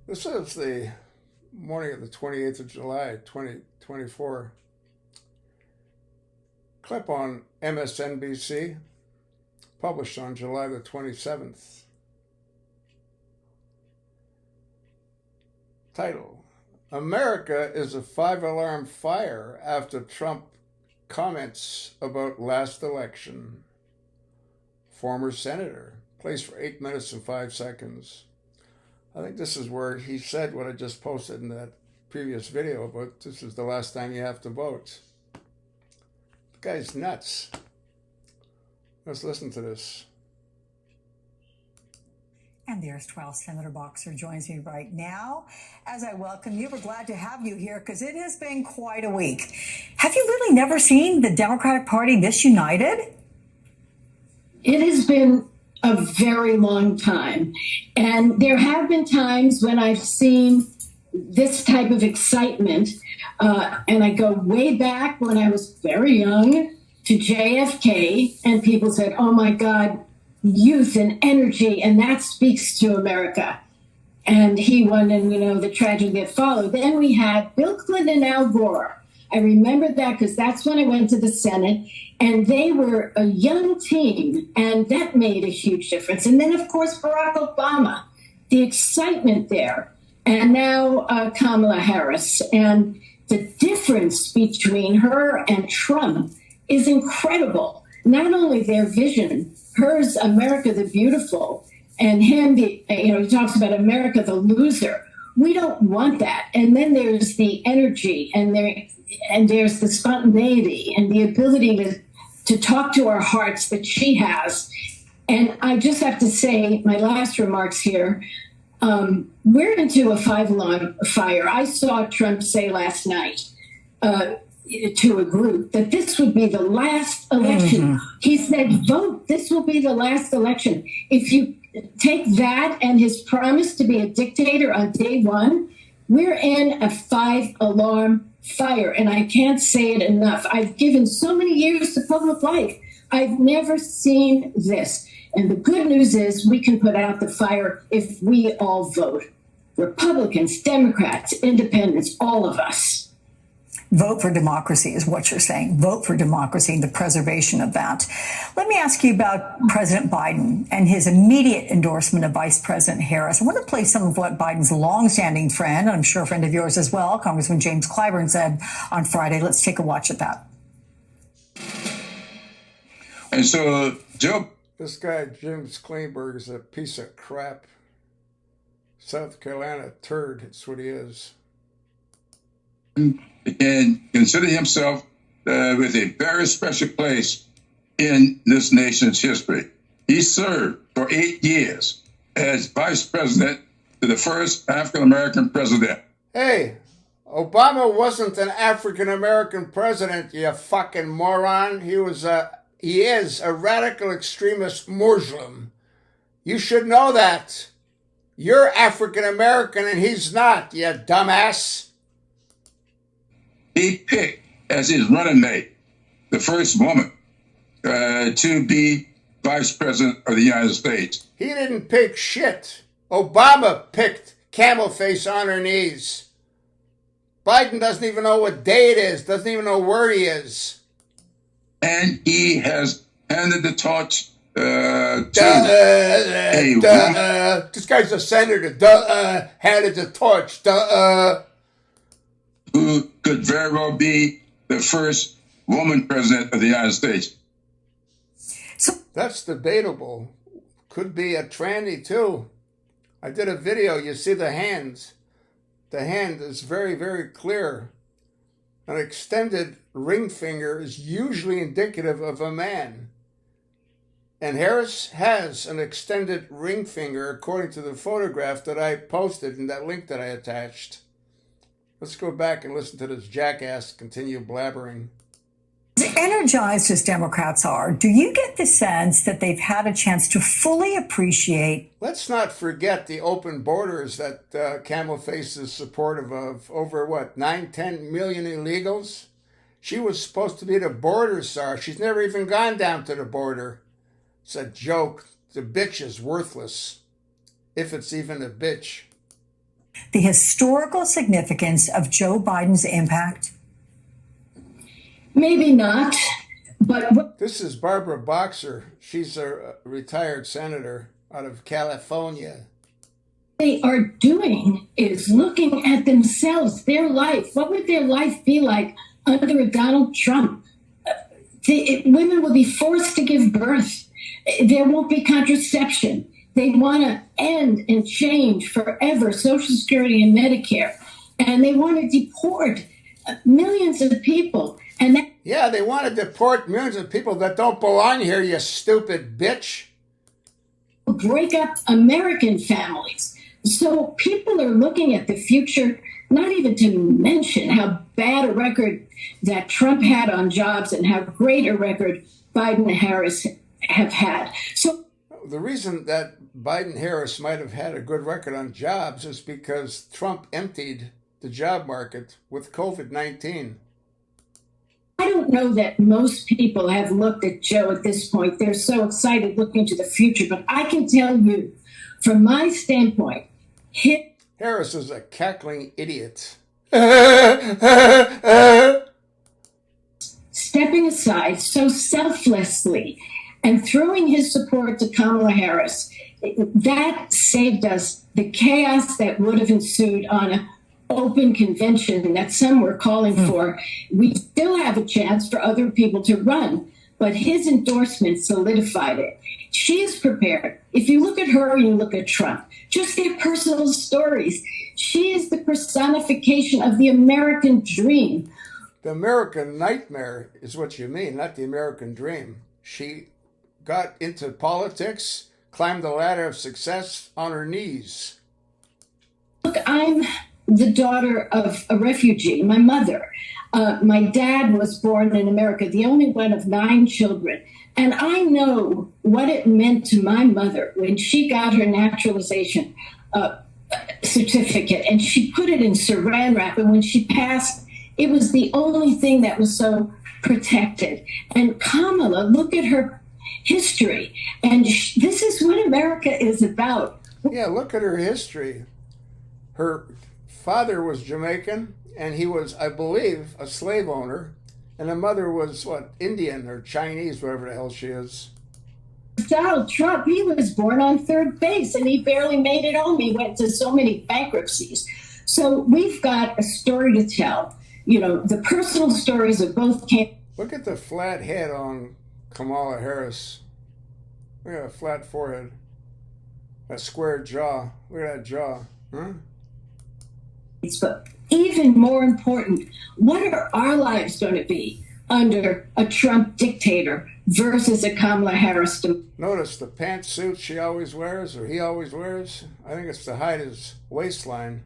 This is the morning of the 28th of July, 2024. Clip on MSNBC, published on July the 27th. Title: America is a five-alarm fire after Trump comments about last election. Former senator, plays for 8 minutes and 5 seconds. I think this is where he said what I just posted in that previous video about this is the last time you have to vote. The guy's nuts. Let's listen to this. And there's 12 Senator Boxer joins me right now. As I welcome you, we're glad to have you here because it has been quite a week. Have you really never seen the Democratic Party this united? It has been a very long time. And there have been times when I've seen this type of excitement. And I go way back when I was very young to JFK, and people said, oh my God, youth and energy, and that speaks to America. And he won, and the tragedy that followed. Then we had Bill Clinton and Al Gore. I remember that because that's when I went to the Senate, and they were a young team, and that made a huge difference. And then, of course, Barack Obama, the excitement there, and now Kamala Harris. And the difference between her and Trump is incredible. Not only their vision, hers, America the Beautiful, and him, he talks about America the loser. We don't want that. And then there's the energy, and there's the spontaneity and the ability to talk to our hearts that she has. And I just have to say, my last remarks here, we're into a five-alarm fire. I saw Trump say last night to a group that this would be the last election. Mm-hmm. He said, vote, this will be the last election. If you take that and his promise to be a dictator on day one, we're in a five-alarm fire, and I can't say it enough. I've given so many years to public life. I've never seen this. And the good news is we can put out the fire if we all vote. Republicans, Democrats, independents, all of us. Vote for democracy is what you're saying. Vote for democracy and the preservation of that. Let me ask you about President Biden and his immediate endorsement of Vice President Harris. I want to play some of what Biden's longstanding friend, I'm sure a friend of yours as well, Congressman James Clyburn, said on Friday. Let's take a watch at that. And so, Joe. This guy, James Clyburn, is a piece of crap. South Carolina turd, it's what he is. And consider himself with a very special place in this nation's history. He served for 8 years as vice president to the first African-American president. Hey, Obama wasn't an African-American president, you fucking moron. He is a radical extremist Muslim. You should know that. You're African-American and he's not, you dumbass. He picked as his running mate the first woman to be vice president of the United States. He didn't pick shit. Obama picked camel face on her knees. Biden doesn't even know what day it is, doesn't even know where he is. And he has handed the torch to a woman. This guy's a senator. Handed the torch. Who could very well be the first woman president of the United States. That's debatable. Could be a tranny, too. I did a video. You see the hands. The hand is very, very clear. An extended ring finger is usually indicative of a man. And Harris has an extended ring finger, according to the photograph that I posted in that link that I attached. Let's go back and listen to this jackass continue blabbering. As energized as Democrats are, do you get the sense that they've had a chance to fully appreciate? Let's not forget the open borders that Camel Face is supportive of. Over, 9-10 million illegals? She was supposed to be the border czar. She's never even gone down to the border. It's a joke. The bitch is worthless, if it's even a bitch. the historical significance of Joe Biden's impact? Maybe not, but what This is Barbara Boxer. She's a retired senator out of California. they are doing is looking at themselves, their life. What would their life be like under a Donald Trump? Women will be forced to give birth. There won't be contraception. They want to end and change forever Social Security and Medicare. And they want to deport millions of people. And that Yeah, they want to deport millions of people that don't belong here, you stupid bitch. will break up American families. So people are looking at the future, not even to mention how bad a record that Trump had on jobs and how great a record Biden and Harris have had. So The reason that Biden-Harris might have had a good record on jobs is because Trump emptied the job market with COVID-19. I don't know that most people have looked at Joe at this point. They're so excited looking to the future. But I can tell you, from my standpoint, Harris is a cackling idiot. stepping aside so selflessly and throwing his support to Kamala Harris, that saved us the chaos that would have ensued on an open convention that some were calling for. We still have a chance for other people to run, but his endorsement solidified it. She is prepared. If you look at her and you look at Trump, just their personal stories, she is the personification of the American dream. The American nightmare is what you mean, not the American dream. She got into politics, climbed the ladder of success on her knees. Look, I'm the daughter of a refugee, my mother. My dad was born in America, the only one of 9 children. And I know what it meant to my mother when she got her naturalization certificate and she put it in saran wrap. And when she passed, it was the only thing that was so protected. And Kamala, look at her history. And this is what America is about. Yeah, look at her history. Her father was Jamaican, and he was, I believe, a slave owner. And the mother was, what, Indian or Chinese, whatever the hell she is. Donald Trump, he was born on third base, and he barely made it home. He went to so many bankruptcies. So we've got a story to tell. You know, the personal stories of both candidates. Look at the flat head on Kamala Harris. Look at that flat forehead. That square jaw. Look at that jaw. Huh? But even more important, what are our lives going to be under a Trump dictator versus a Kamala Harris? Notice the pantsuit she always wears, or he always wears. I think it's to hide his waistline.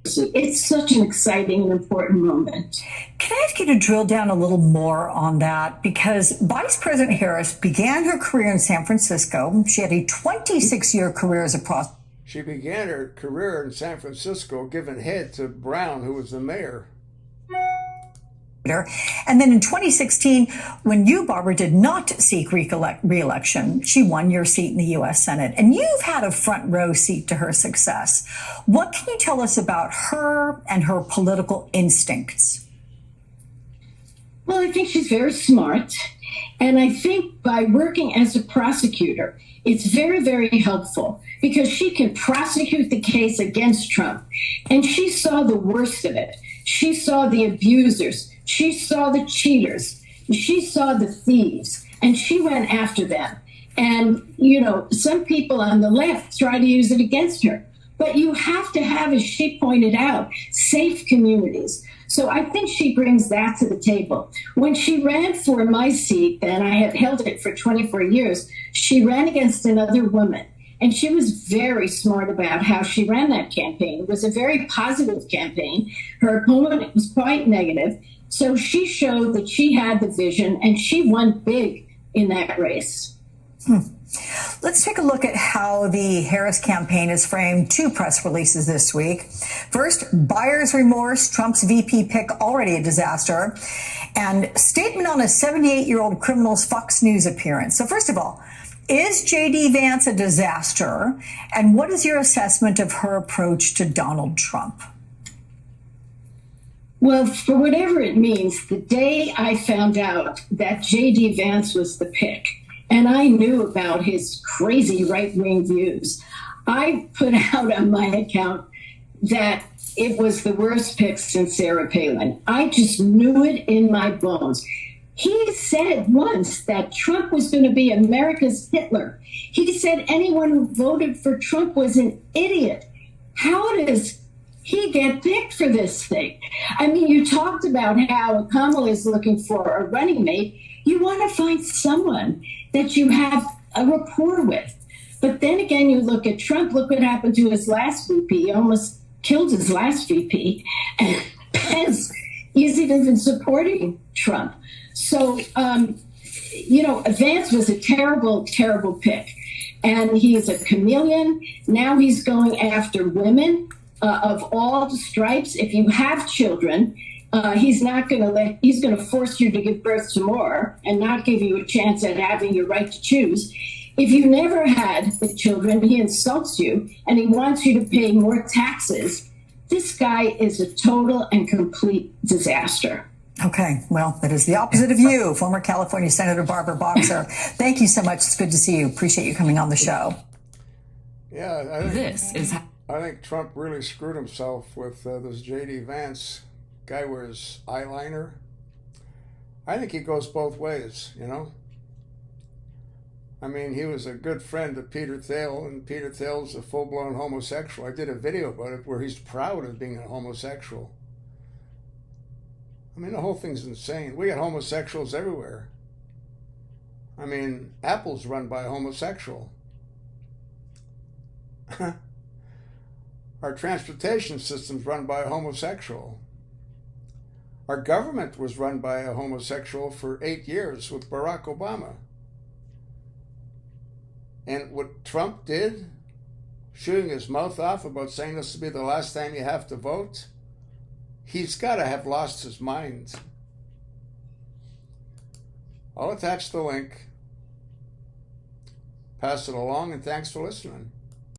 It's such an exciting and important moment. Can I ask you to drill down a little more on that? Because Vice President Harris began her career in San Francisco. She had a 26-year career as a prosecutor. She began her career in San Francisco giving head to Brown, who was the mayor. And then in 2016, when you, Barbara, did not seek re-election, she won your seat in the U.S. Senate. And you've had a front row seat to her success. What can you tell us about her and her political instincts? Well, I think she's very smart. And I think by working as a prosecutor, it's very, very helpful because she can prosecute the case against Trump. And she saw the worst of it. She saw the abusers. She saw the cheaters. She saw the thieves. And she went after them. And, you know, some people on the left try to use it against her. But you have to have, as she pointed out, safe communities. So I think she brings that to the table. When she ran for my seat, and I had held it for 24 years, she ran against another woman. And she was very smart about how she ran that campaign. It was a very positive campaign. Her opponent was quite negative. So she showed that she had the vision, and she won big in that race. Let's take a look at how the Harris campaign has framed 2 press releases this week. First, buyer's remorse, Trump's VP pick already a disaster, and statement on a 78-year-old criminal's Fox News appearance. So first of all, Is J.D. Vance a disaster? And what is your assessment of her approach to Donald Trump? Well, for whatever it means, the day I found out that J.D. Vance was the pick, and I knew about his crazy right-wing views, I put out on my account that it was the worst pick since Sarah Palin. I just knew it in my bones. He said once that Trump was going to be America's Hitler. He said anyone who voted for Trump was an idiot. How does he get picked for this thing? I mean, you talked about how Kamala is looking for a running mate. You want to find someone that you have a rapport with. But then again, you look at Trump, look what happened to his last VP. He almost killed his last VP. And Pence isn't even supporting Trump. So, Vance was a terrible, terrible pick. And he is a chameleon. Now he's going after women of all stripes. If you have children, he's going to force you to give birth to more and not give you a chance at having your right to choose. If you never had the children, he insults you and he wants you to pay more taxes. This guy is a total and complete disaster. Okay, well, that is the opposite of you, former California Senator Barbara Boxer. Thank you so much. It's good to see you. Appreciate you coming on the show. Yeah, I think Trump really screwed himself with this J.D. Vance. Guy wears eyeliner. I think he goes both ways, you know. I mean, he was a good friend of Peter Thiel, and Peter Thiel's a full-blown homosexual. I did a video about it where he's proud of being a homosexual. I mean, the whole thing's insane. We got homosexuals everywhere. I mean, Apple's run by a homosexual. Our transportation system's run by a homosexual. Our government was run by a homosexual for 8 years with Barack Obama. And what Trump did, shooting his mouth off about saying this will be the last time you have to vote, he's got to have lost his mind. I'll attach the link. Pass it along, and thanks for listening.